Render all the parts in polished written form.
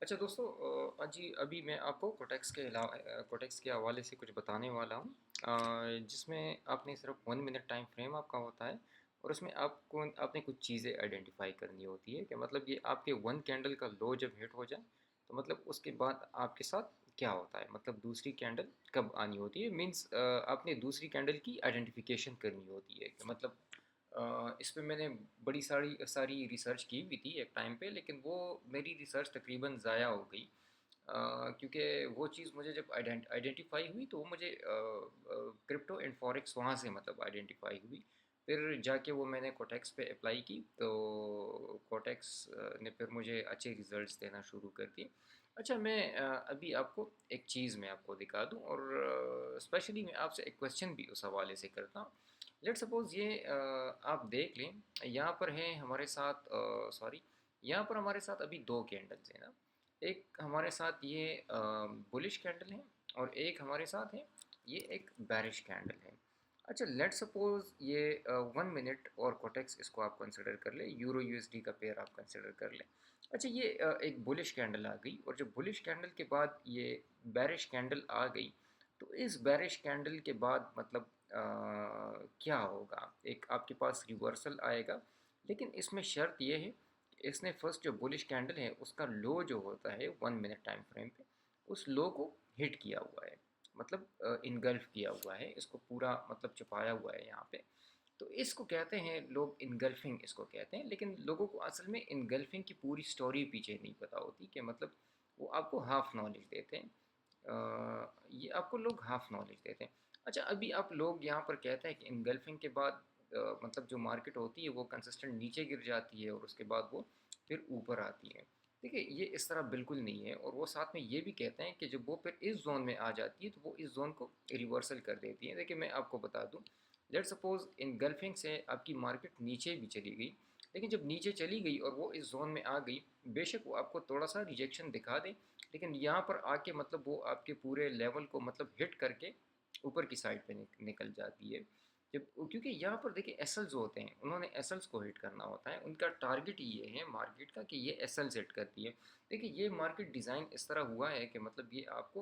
अच्छा दोस्तों, जी अभी मैं आपको कोटेक्स के हवाले से कुछ बताने वाला हूँ, जिसमें आपने सिर्फ 1 मिनट टाइम फ्रेम आपका होता है। और उसमें आपने कुछ चीज़ें आइडेंटिफाई करनी होती है कि मतलब ये आपके वन कैंडल का लो जब हिट हो जाए तो मतलब उसके बाद आपके साथ क्या होता है, मतलब दूसरी कैंडल कब आनी होती है। मीन्स आपने दूसरी कैंडल की आइडेंटिफिकेशन करनी होती है कि मतलब इस पे मैंने बड़ी सारी सारी रिसर्च की भी थी एक टाइम पे, लेकिन वो मेरी रिसर्च तकरीबन ज़ाया हो गई, क्योंकि वो चीज़ मुझे जब आइडेंटिफाई हुई तो वो मुझे क्रिप्टो एंड फॉरेक्स वहाँ से मतलब आइडेंटिफाई हुई। फिर जाके वो मैंने कोटेक्स पे अप्लाई की तो कोटेक्स ने फिर मुझे अच्छे रिजल्ट्स देना शुरू कर दिए। अच्छा, मैं अभी आपको एक चीज़ मैं आपको दिखा दूँ, और स्पेशली मैं आपसे एक क्वेश्चन भी उस हवाले से करता हूँ। लेट सपोज़ ये आप देख लें, यहाँ पर है हमारे साथ, सॉरी, यहाँ पर हमारे साथ अभी दो कैंडल्स हैं ना। एक हमारे साथ ये बुलिश कैंडल है, और एक हमारे साथ है ये एक बैरिश कैंडल है। अच्छा, लेट सपोज ये 1 मिनट और कोटेक्स इसको आप कंसिडर कर ले, यूरो यूएसडी का पेयर आप कंसिडर कर ले। अच्छा, ये एक बुलिश कैंडल आ गई, और जब बुलिश कैंडल के बाद ये बैरिश कैंडल आ गई, तो इस बैरिश कैंडल के बाद मतलब क्या होगा, एक आपके पास रिवर्सल आएगा। लेकिन इसमें शर्त ये है, इसने फर्स्ट जो बुलिश कैंडल है उसका लो जो होता है 1 मिनट टाइम फ्रेम पे, उस लो को हिट किया हुआ है, मतलब इनगल्फ किया हुआ है, इसको पूरा मतलब छुपाया हुआ है यहाँ पे। तो इसको कहते हैं लोग इनगल्फिंग, इसको कहते हैं। लेकिन लोगों को असल में इनगल्फिंग की पूरी स्टोरी पीछे नहीं पता होती, कि मतलब वो आपको हाफ नॉलेज देते हैं। ये आपको लोग हाफ नॉलेज देते हैं। अच्छा, अभी आप लोग यहाँ पर कहते हैं कि इनगल्फिंग के बाद मतलब जो मार्केट होती है वो कंसिस्टेंट नीचे गिर जाती है और उसके बाद वो फिर ऊपर आती है। देखिए, ये इस तरह बिल्कुल नहीं है, और वो साथ में ये भी कहते हैं कि जब वो फिर इस जोन में आ जाती है तो वो इस जोन को रिवर्सल कर देती है। देखिए, मैं आपको बता दूं, लेट सपोज इनगल्फिंग से आपकी मार्केट नीचे भी चली गई, लेकिन जब नीचे चली गई और वो इस जोन में आ गई, बेशक वो आपको थोड़ा सा रिजेक्शन दिखा दे, लेकिन यहाँ पर आके मतलब वो आपके पूरे लेवल को मतलब हिट करके ऊपर की साइड पे निकल जाती है। जब क्योंकि यहाँ पर देखिए एसल्स होते हैं, उन्होंने एसल्स को हिट करना होता है, उनका टारगेट ये है मार्केट का कि ये एसल्स हिट करती है। देखिए, ये मार्केट डिज़ाइन इस तरह हुआ है कि मतलब ये आपको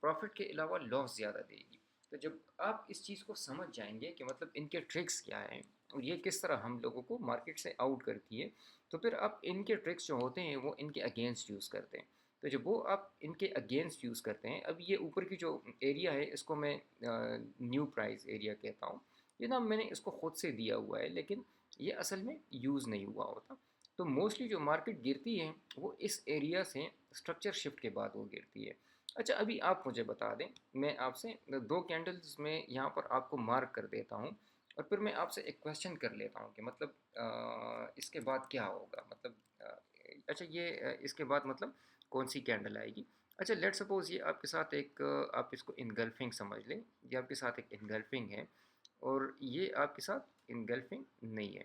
प्रॉफिट के अलावा लॉस ज़्यादा देगी। तो जब आप इस चीज़ को समझ जाएंगे कि मतलब इनके ट्रिक्स क्या हैं और ये किस तरह हम लोगों को मार्केट से आउट करती है, तो फिर आप इनके ट्रिक्स जो होते हैं वो इनके अगेंस्ट यूज़ करते हैं। तो जब वो आप इनके अगेंस्ट यूज़ करते हैं, अब ये ऊपर की जो एरिया है इसको मैं न्यू प्राइस एरिया कहता हूँ। ये नाम मैंने इसको खुद से दिया हुआ है, लेकिन ये असल में यूज़ नहीं हुआ होता। तो मोस्टली जो मार्केट गिरती है वो इस एरिया से स्ट्रक्चर शिफ्ट के बाद वो गिरती है। अच्छा, अभी आप मुझे बता दें, मैं आपसे दो कैंडल्स में यहाँ पर आपको मार्क कर देता हूँ, और फिर मैं आपसे एक क्वेश्चन कर लेता हूँ कि मतलब इसके बाद क्या होगा, मतलब अच्छा ये इसके बाद मतलब कौन सी कैंडल आएगी। अच्छा, लेट सपोज ये आपके साथ एक आप इसको इनगल्फिंग समझ लें, ये आपके साथ एक इनगल्फिंग है, और ये आपके साथ इनगल्फिंग नहीं है।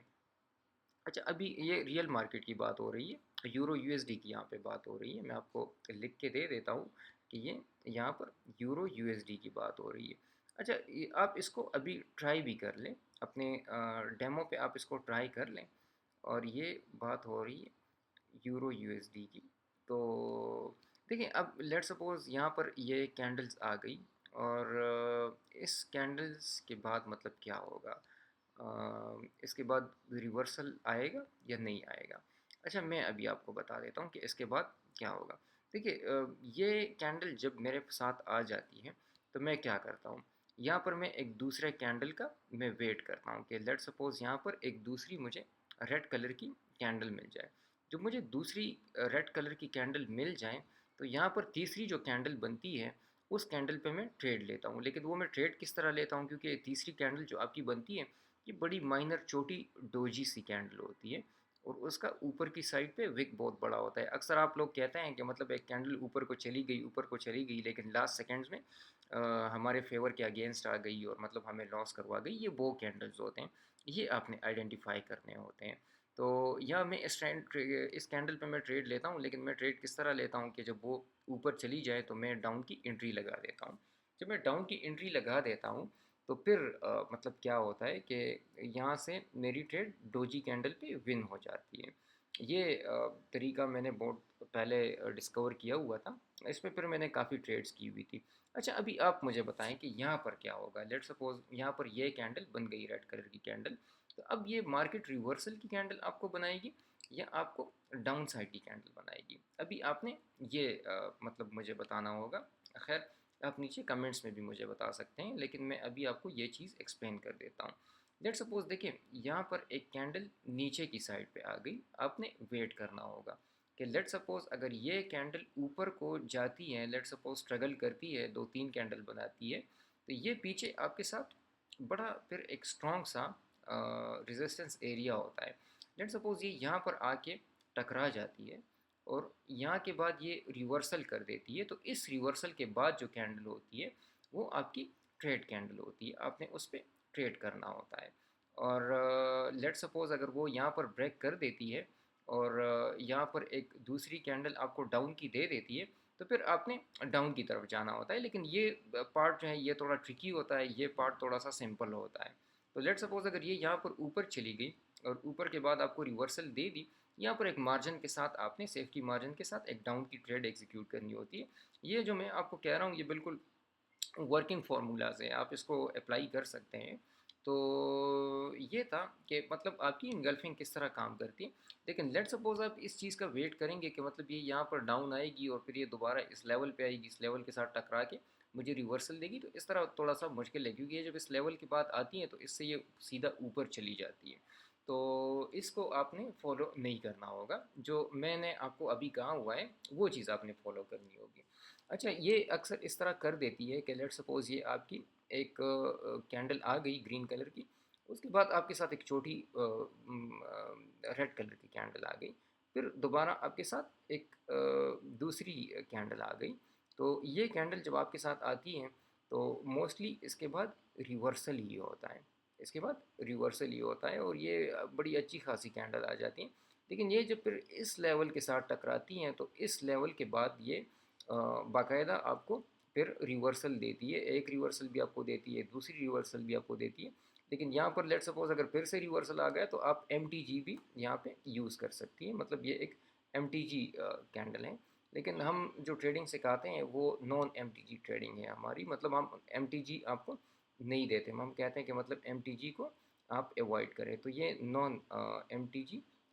अच्छा, अभी ये रियल मार्केट की बात हो रही है, यूरो यूएसडी की यहाँ पे बात हो रही है। मैं आपको लिख के दे देता हूँ कि ये यहाँ पर यूरो यूएसडी की बात हो रही है। अच्छा, ये आप इसको अभी ट्राई भी कर लें, अपने डेमो पे आप इसको ट्राई कर लें। और ये बात हो रही है यूरो यूएसडी की। तो देखिए, अब लेट सपोज यहाँ पर ये कैंडल्स आ गई, और इस कैंडल्स के बाद मतलब क्या होगा, इसके बाद रिवर्सल आएगा या नहीं आएगा। अच्छा, मैं अभी आपको बता देता हूँ कि इसके बाद क्या होगा। देखिए, ये कैंडल जब मेरे साथ आ जाती है तो मैं क्या करता हूँ, यहाँ पर मैं एक दूसरे कैंडल का मैं वेट करता हूँ कि लेट सपोज यहाँ पर एक दूसरी मुझे रेड कलर की कैंडल मिल जाए। जब मुझे दूसरी रेड कलर की कैंडल मिल जाए, तो यहाँ पर तीसरी जो कैंडल बनती है उस कैंडल पे मैं ट्रेड लेता हूँ। लेकिन वो मैं ट्रेड किस तरह लेता हूँ, क्योंकि तीसरी कैंडल जो आपकी बनती है ये बड़ी माइनर छोटी डोजी सी कैंडल होती है, और उसका ऊपर की साइड पे विक बहुत बड़ा होता है। अक्सर आप लोग कहते हैं कि मतलब एक कैंडल ऊपर को चली गई, लेकिन लास्ट सेकंड्स में हमारे फेवर के अगेंस्ट आ गई और मतलब हमें लॉस करवा गई। ये वो कैंडल्स होते हैं, ये आपने आइडेंटिफाई करने होते हैं। तो यह मैं इस कैंडल पे मैं ट्रेड लेता हूँ, लेकिन मैं ट्रेड किस तरह लेता हूँ कि जब वो ऊपर चली जाए तो मैं डाउन की एंट्री लगा देता हूँ। जब मैं डाउन की एंट्री लगा देता हूँ तो फिर मतलब क्या होता है कि यहाँ से मेरी ट्रेड डोजी कैंडल पे विन हो जाती है। ये तरीका मैंने बहुत पहले डिस्कवर किया हुआ था। इसमें फिर मैंने काफ़ी ट्रेड्स की हुई थी। अच्छा, अभी आप मुझे बताएं कि यहाँ पर क्या होगा। लेट्स सपोज यहाँ पर ये कैंडल बन गई, रेड कलर की कैंडल। तो अब ये मार्केट रिवर्सल की कैंडल आपको बनाएगी या आपको डाउन साइड की कैंडल बनाएगी। अभी आपने ये मतलब मुझे बताना होगा। खैर, आप नीचे कमेंट्स में भी मुझे बता सकते हैं, लेकिन मैं अभी आपको ये चीज़ एक्सप्लेन कर देता हूँ। लेट सपोज देखिए, यहाँ पर एक कैंडल नीचे की साइड पे आ गई, आपने वेट करना होगा कि लेट सपोज अगर ये कैंडल ऊपर को जाती है, लेट सपोज स्ट्रगल करती है, 2-3 कैंडल बनाती है, तो ये पीछे आपके साथ बड़ा फिर एक स्ट्रॉन्ग सा रेजिस्टेंस एरिया होता है। लेट सपोज ये यहाँ पर आके टकरा जाती है और यहाँ के बाद ये रिवर्सल कर देती है, तो इस रिवर्सल के बाद जो कैंडल होती है वो आपकी ट्रेड कैंडल होती है, आपने उस पर ट्रेड करना होता है। और लेट सपोज अगर वो यहाँ पर ब्रेक कर देती है और यहाँ पर एक दूसरी कैंडल आपको डाउन की दे देती है, तो फिर आपने डाउन की तरफ जाना होता है। लेकिन ये पार्ट जो है ये थोड़ा ट्रिकी होता है, ये पार्ट थोड़ा सा सिंपल होता है। तो लेट सपोज अगर ये यहाँ पर ऊपर चली गई और ऊपर के बाद आपको रिवर्सल दे दी, यहाँ पर एक मार्जिन के साथ आपने सेफ्टी मार्जिन के साथ एक डाउन की ट्रेड एग्जीक्यूट करनी होती है। ये जो मैं आपको कह रहा हूँ ये बिल्कुल वर्किंग फार्मूलाज है, आप इसको अप्लाई कर सकते हैं। तो ये था कि मतलब आपकी इनगल्फिंग किस तरह काम करती है। लेकिन लेट सपोज आप इस चीज़ का वेट करेंगे कि मतलब ये यहाँ पर डाउन आएगी और फिर ये दोबारा इस लेवल पे आएगी, इस लेवल के साथ टकरा के मुझे रिवर्सल देगी, तो इस तरह थोड़ा सा मुश्किल है, क्योंकि ये जब इस लेवल की बात आती है तो इससे ये सीधा ऊपर चली जाती है। तो इसको आपने फॉलो नहीं करना होगा, जो मैंने आपको अभी कहा हुआ है वो चीज़ आपने फॉलो करनी होगी। अच्छा, ये अक्सर इस तरह कर देती है कि लेट सपोज़ ये आपकी एक कैंडल आ गई ग्रीन कलर की, उसके बाद आपके साथ एक छोटी रेड कलर की कैंडल आ गई, फिर दोबारा आपके साथ एक दूसरी कैंडल आ गई। तो ये कैंडल जब आपके साथ आती हैं तो मोस्टली इसके बाद रिवर्सल ही होता है, इसके बाद रिवर्सल ही होता है और ये बड़ी अच्छी खासी कैंडल आ जाती हैं। लेकिन ये जब फिर इस लेवल के साथ टकराती हैं तो इस लेवल के बाद ये बाकायदा आपको फिर रिवर्सल देती है, एक रिवर्सल भी आपको देती है, दूसरी रिवर्सल भी आपको देती है। लेकिन यहाँ पर लेट सपोज अगर फिर से रिवर्सल आ गया तो आप एम भी यहाँ पे यूज़ कर सकती हैं, मतलब ये एक एम कैंडल है। लेकिन हम जो ट्रेडिंग सिखाते हैं वो नॉन एम ट्रेडिंग है हमारी, मतलब हम एम आपको नहीं देते, हम कहते हैं कि मतलब एम को आप अवॉइड करें। तो ये नॉन एम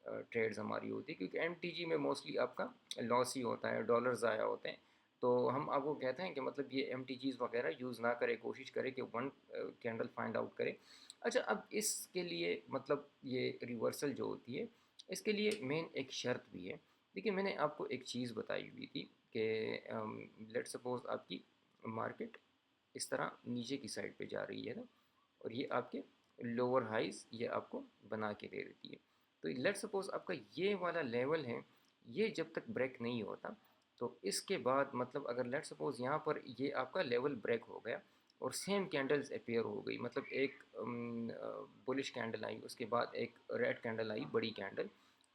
ट्रेड्स हमारी होती है, क्योंकि एम में मोस्टली आपका लॉस ही होता है, डॉलर ज़ाया होते हैं। तो हम आपको कहते हैं कि मतलब ये एम वगैरह यूज़ ना करें, कोशिश करें कि वन कैंडल फाइंड आउट करें। अच्छा, अब इसके लिए मतलब ये रिवर्सल जो होती है इसके लिए मेन एक शर्त भी है। देखिए, मैंने आपको एक चीज़ बताई हुई थी कि लेट सपोज आपकी मार्केट इस तरह नीचे की साइड पे जा रही है ना, और ये आपके लोअर हाइज ये आपको बना के दे देती है। तो लेट सपोज आपका ये वाला लेवल है, ये जब तक ब्रेक नहीं होता तो इसके बाद मतलब अगर लेट सपोज यहाँ पर ये आपका लेवल ब्रेक हो गया और सेम कैंडल्स अपेयर हो गई, मतलब एक बुलिश कैंडल आई, उसके बाद एक रेड कैंडल आई, बड़ी कैंडल।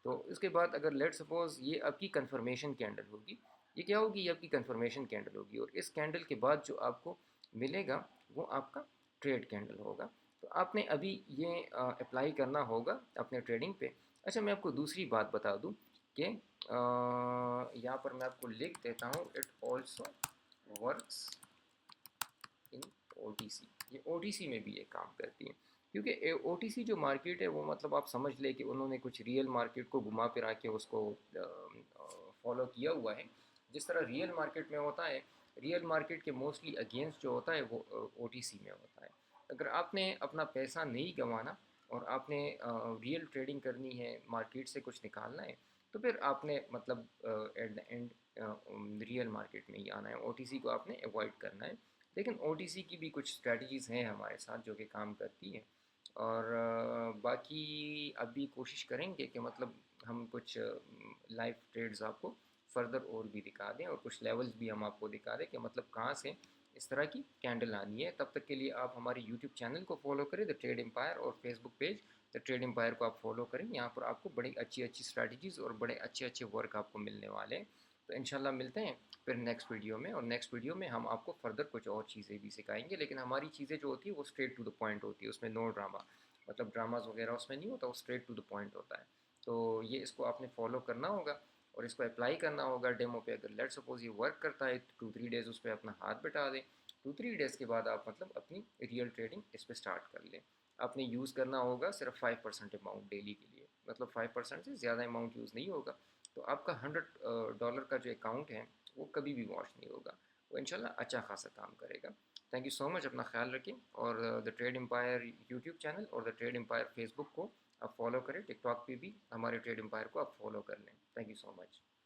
तो उसके बाद अगर लेट सपोज ये आपकी कंफर्मेशन कैंडल होगी, ये क्या होगी, ये आपकी कंफर्मेशन कैंडल होगी, और इस कैंडल के बाद जो आपको मिलेगा वो आपका ट्रेड कैंडल होगा। तो आपने अभी ये अप्लाई करना होगा अपने ट्रेडिंग पे। अच्छा, मैं आपको दूसरी बात बता दूं कि यहाँ पर मैं आपको लिख देता हूँ, it also works in OTC. ये ओटीसी में भी ये काम करती है, क्योंकि ओटीसी जो मार्केट है वो मतलब आप समझ ले कि उन्होंने कुछ रियल मार्केट को घुमा फिरा के उसको फॉलो किया हुआ है। जिस तरह रियल मार्केट में होता है, रियल मार्केट के मोस्टली अगेंस्ट जो होता है वो ओटीसी में होता है। अगर आपने अपना पैसा नहीं गंवाना और आपने रियल ट्रेडिंग करनी है, मार्केट से कुछ निकालना है, तो फिर आपने मतलब at the end real market में ही आना है, ओटीसी को आपने अवॉइड करना है। लेकिन ओटीसी की भी कुछ स्ट्रैटेजीज़ हैं हमारे साथ जो कि काम करती हैं। और बाकी अभी कोशिश करेंगे कि मतलब हम कुछ लाइव ट्रेड्स आपको फर्दर और भी दिखा दें और कुछ लेवल्स भी हम आपको दिखा दें कि मतलब कहाँ से इस तरह की कैंडल आनी है। तब तक के लिए आप हमारे यूट्यूब चैनल को फॉलो करें, द ट्रेड एम्पायर, और Facebook page the Trade Empire को आप फॉलो करें। यहाँ पर आपको बड़ी अच्छी अच्छी स्ट्रैटेजीज़ और बड़े अच्छे अच्छे वर्क आपको मिलने वाले हैं। तो इंशाल्लाह मिलते हैं फिर नेक्स्ट वीडियो में, और नेक्स्ट वीडियो में हम आपको फर्दर कुछ और चीज़ें भी सिखाएंगे। लेकिन हमारी चीज़ें जो होती है वो स्ट्रेट टू द पॉइंट होती है, उसमें नो ड्रामा, मतलब ड्रामाज वगैरह उसमें नहीं होता, वो स्ट्रेट टू द पॉइंट होता है। तो ये इसको आपने फॉलो करना होगा। और इसको अप्लाई करना होगा डेमो पे। अगर लेट सपोज ये वर्क करता है तो 2-3 डेज़ उस पर अपना हाथ बटा दें। 2-3 डेज़ के बाद आप मतलब अपनी रियल ट्रेडिंग इस पर स्टार्ट कर लें। आपने यूज़ करना होगा सिर्फ 5% अमाउंट डेली के लिए, मतलब 5% से ज़्यादा अमाउंट यूज़ नहीं होगा। तो आपका $100 का जो अकाउंट है वो कभी भी वॉश नहीं होगा, वो इंशाल्लाह अच्छा खासा काम करेगा। थैंक यू सो मच, अपना ख्याल रखें। और the Trade Empire YouTube channel और द ट्रेड एम्पायर फेसबुक को आप फॉलो करें। टिकटॉक पे भी हमारे ट्रेड एम्पायर को आप फॉलो कर लें। Thank you so much.